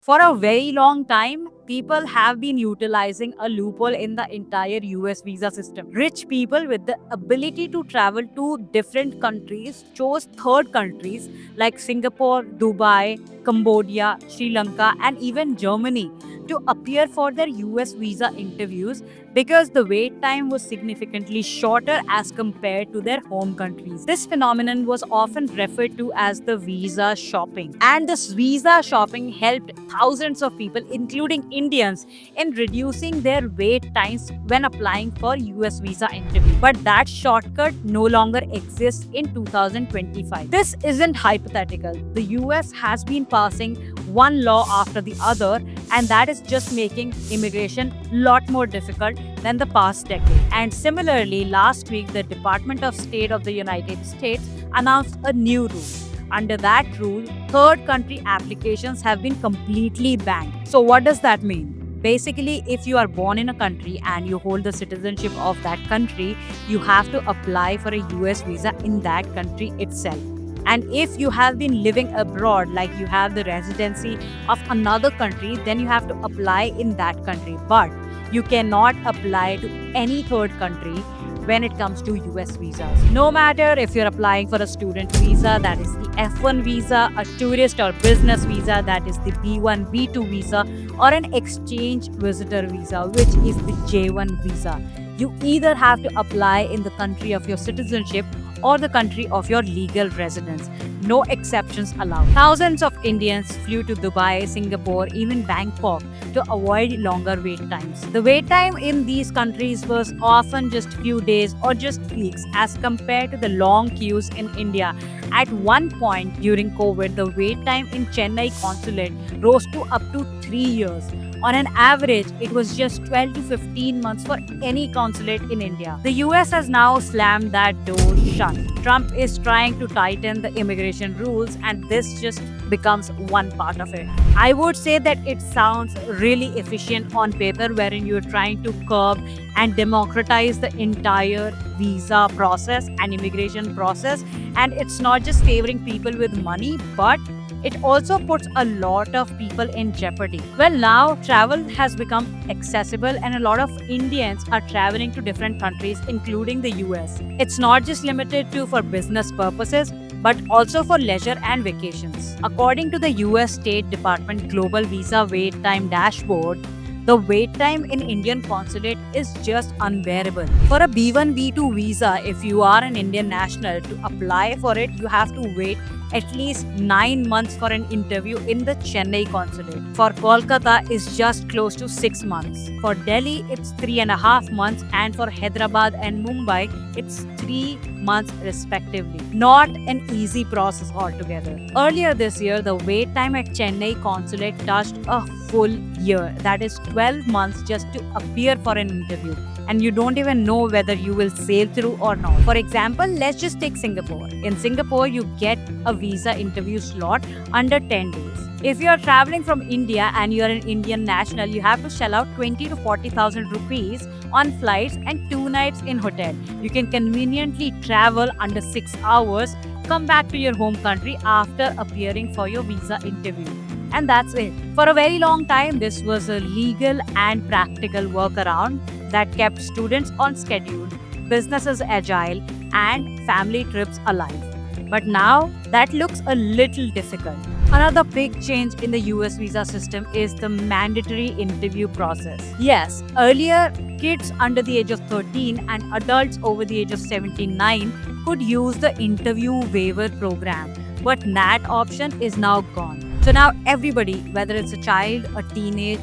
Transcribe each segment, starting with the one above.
For a very long time, people have been utilizing a loophole in the entire US visa system. Rich people with the ability to travel to different countries chose third countries like Singapore, Dubai, Cambodia, Sri Lanka, and even Germany to appear for their US visa interviews because the wait time was significantly shorter as compared to their home countries. This phenomenon was often referred to as the visa shopping. And this visa shopping helped thousands of people, including Indians, in reducing their wait times when applying for US visa interview. But that shortcut no longer exists in 2025. This isn't hypothetical. The US has been passing one law after the other, and that is just making immigration a lot more difficult than the past decade. And similarly, last week, the Department of State of the United States announced a new rule. Under that rule, third country applications have been completely banned. So, what does that mean? Basically, if you are born in a country and you hold the citizenship of that country, you have to apply for a US visa in that country itself. And if you have been living abroad, like you have the residency of another country, then you have to apply in that country. But you cannot apply to any third country when it comes to US visas. No matter if you're applying for a student visa, that is the F1 visa, a tourist or business visa, that is the B1, B2 visa, or an exchange visitor visa, which is the J1 visa. You either have to apply in the country of your citizenship or the country of your legal residence. No exceptions allowed. Thousands of Indians flew to Dubai, Singapore, even Bangkok to avoid longer wait times. The wait time in these countries was often just few days or just weeks as compared to the long queues in India. At one point during COVID, the wait time in Chennai consulate rose to up to 3 years. On an average, it was just 12 to 15 months for any consulate in India. The US has now slammed that door shut. Trump is trying to tighten the immigration rules, and this just becomes one part of it. I would say that it sounds really efficient on paper, wherein you're trying to curb and democratize the entire visa process and immigration process. And it's not just favoring people with money, but it also puts a lot of people in jeopardy. Well, now travel has become accessible, and a lot of Indians are traveling to different countries, including the US. It's not just limited to for business purposes, but also for leisure and vacations. According to the US State Department Global Visa Wait Time Dashboard, the wait time in Indian consulate is just unbearable. For a B1, B2 visa, if you are an Indian national, to apply for it, you have to wait at least 9 months for an interview in the Chennai consulate. For Kolkata, it's just close to 6 months. For Delhi, it's 3.5 months, and for Hyderabad and Mumbai, it's 3 months respectively. Not an easy process altogether. Earlier this year, the wait time at Chennai consulate touched a full year. That is 12 months just to appear for an interview. And you don't even know whether you will sail through or not. For example, let's just take Singapore. In Singapore, you get a visa interview slot under 10 days. If you are traveling from India and you are an Indian national, you have to shell out 20 to 40,000 rupees on flights and 2 nights in hotel. You can conveniently travel under 6 hours, come back to your home country after appearing for your visa interview. And that's it. For a very long time, this was a legal and practical workaround that kept students on schedule, businesses agile, and family trips alive. But now that looks a little difficult. Another big change in the US visa system is the mandatory interview process. Yes, earlier kids under the age of 13 and adults over the age of 79 could use the interview waiver program, but that option is now gone. So now everybody, whether it's a child, a teenage,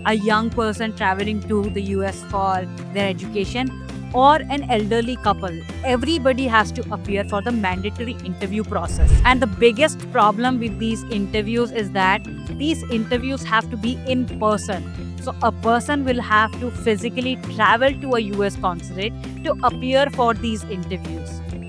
a young person traveling to the US for their education, or an elderly couple, everybody has to appear for the mandatory interview process. And the biggest problem with these interviews is that these interviews have to be in person. So a person will have to physically travel to a US consulate to appear for these interviews.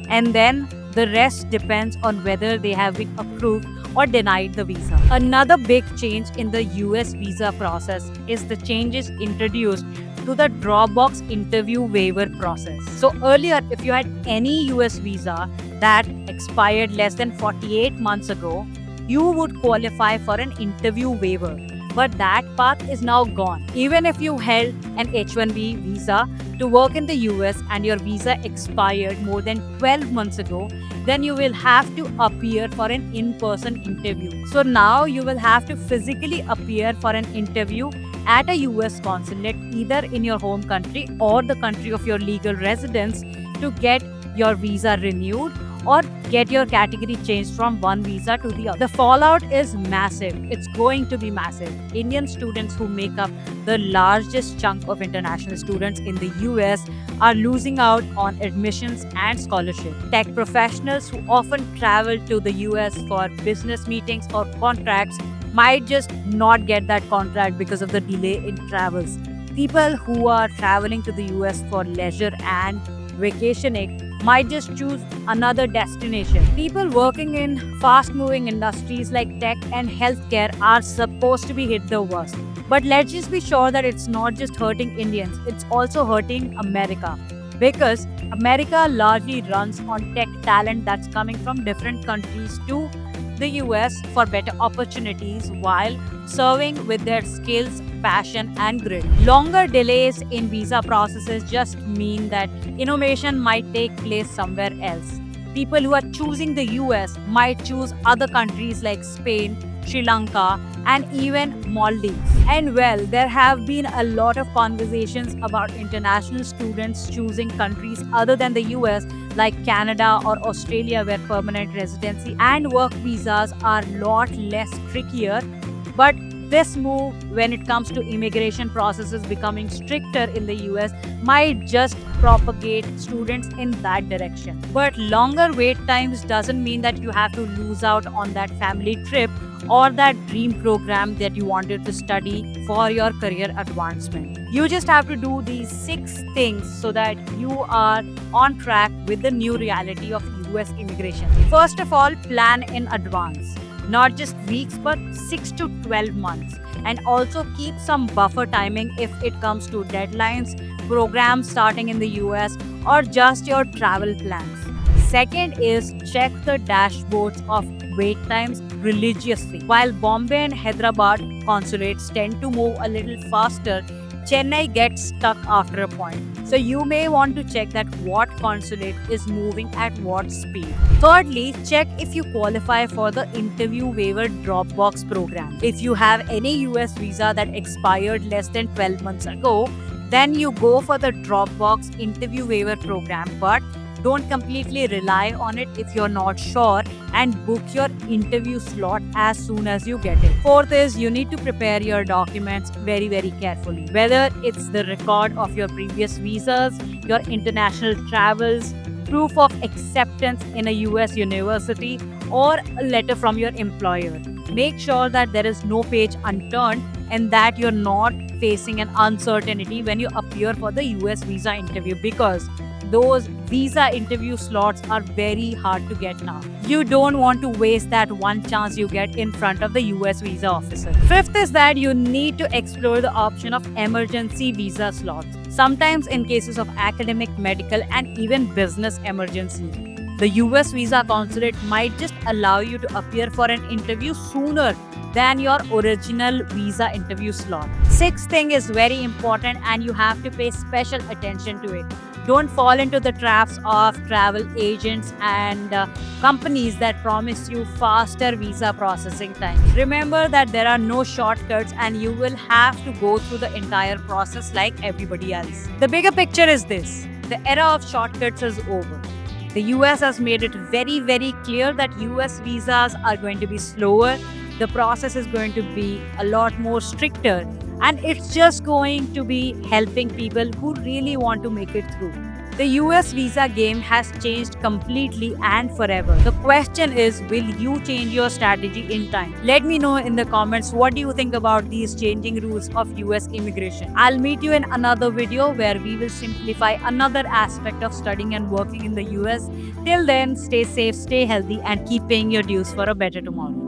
And then the rest depends on whether they have been approved or denied the visa. Another big change in the US visa process is the changes introduced to the Dropbox interview waiver process. So earlier, if you had any US visa that expired less than 48 months ago, you would qualify for an interview waiver. But that path is now gone. Even if you held an H-1B visa to work in the US and your visa expired more than 12 months ago, then you will have to appear for an in-person interview. So now you will have to physically appear for an interview at a US consulate, either in your home country or the country of your legal residence, to get your visa renewed or get your category changed from one visa to the other. The fallout is massive. It's going to be massive. Indian students, who make up the largest chunk of international students in the US, are losing out on admissions and scholarship. Tech professionals who often travel to the US for business meetings or contracts might just not get that contract because of the delay in travels. People who are traveling to the US for leisure and vacationing might just choose another destination. People working in fast-moving industries like tech and healthcare are supposed to be hit the worst. But let's just be sure that it's not just hurting Indians, it's also hurting America. Because America largely runs on tech talent that's coming from different countries to the US for better opportunities while serving with their skills, passion, and grit. Longer delays in visa processes just mean that innovation might take place somewhere else. People who are choosing the US might choose other countries like Spain, Sri Lanka, and even Maldives. And well, there have been a lot of conversations about international students choosing countries other than the US, like Canada or Australia, where permanent residency and work visas are a lot less trickier. But this move, when it comes to immigration processes becoming stricter in the US, might just propagate students in that direction. But longer wait times doesn't mean that you have to lose out on that family trip or that dream program that you wanted to study for your career advancement. You just have to do these 6 things so that you are on track with the new reality of US immigration. First of all, plan in advance. Not just weeks, but 6 to 12 months. And also keep some buffer timing if it comes to deadlines, programs starting in the US, or just your travel plans. Second is check the dashboards of wait times religiously. While Bombay and Hyderabad consulates tend to move a little faster, Chennai gets stuck after a point. So you may want to check that what consulate is moving at what speed. Thirdly, check if you qualify for the interview waiver Dropbox program. If you have any US visa that expired less than 12 months ago, then you go for the Dropbox interview waiver program, but don't completely rely on it if you're not sure, and book your interview slot as soon as you get it. Fourth is you need to prepare your documents very, very carefully. Whether it's the record of your previous visas, your international travels, proof of acceptance in a US university, or a letter from your employer. Make sure that there is no page unturned and that you're not facing an uncertainty when you appear for the US visa interview, because those visa interview slots are very hard to get now. You don't want to waste that one chance you get in front of the US visa officer. Fifth is that you need to explore the option of emergency visa slots. Sometimes in cases of academic, medical, and even business emergency, the US visa consulate might just allow you to appear for an interview sooner than your original visa interview slot. Sixth thing is very important and you have to pay special attention to it. Don't fall into the traps of travel agents and companies that promise you faster visa processing time. Remember that there are no shortcuts and you will have to go through the entire process like everybody else. The bigger picture is this: the era of shortcuts is over. The US has made it very, very clear that US visas are going to be slower. The process is going to be a lot more stricter, and it's just going to be helping people who really want to make it through. The US visa game has changed completely and forever. The question is, will you change your strategy in time? Let me know in the comments, what do you think about these changing rules of US immigration? I'll meet you in another video where we will simplify another aspect of studying and working in the US. Till then, stay safe, stay healthy, and keep paying your dues for a better tomorrow.